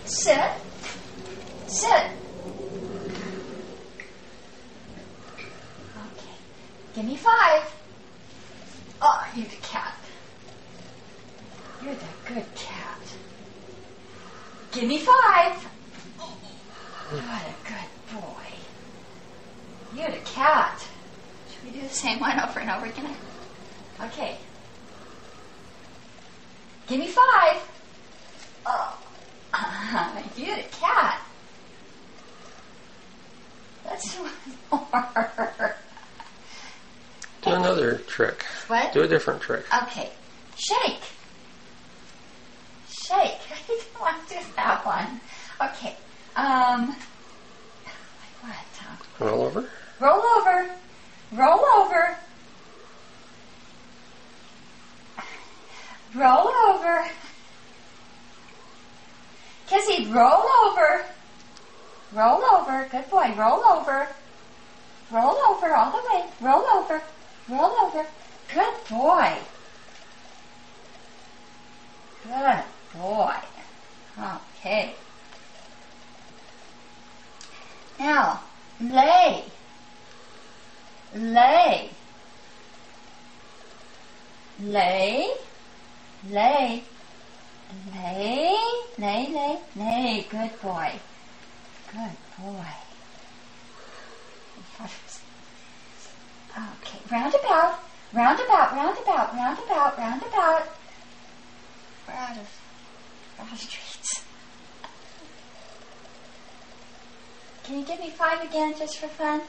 Sit. Sit. Okay. Give me 5. Oh, you're the cat. You're the good cat. Give me 5. What a good boy. You're the cat. Should we do the same one over and over again? Okay. Give me 5. Oh, you're the cat. Let's do one more. Do another trick. What? Do a different trick. Okay. Shake. Shake. I don't want to do that one. Okay. Like what? Roll over. Roll over. Roll over. Roll over. Kizzy, roll over. Roll over. Good boy. Roll over. Roll over all the way. Roll over. Roll over. Good boy. Good boy. Okay. Now, lay. Lay. Lay. Lay. Lay. Lay, lay, lay. Good boy. Good boy. Okay, roundabout, roundabout, roundabout, roundabout, roundabout. We're out of streets. Can you give me 5 again just for fun?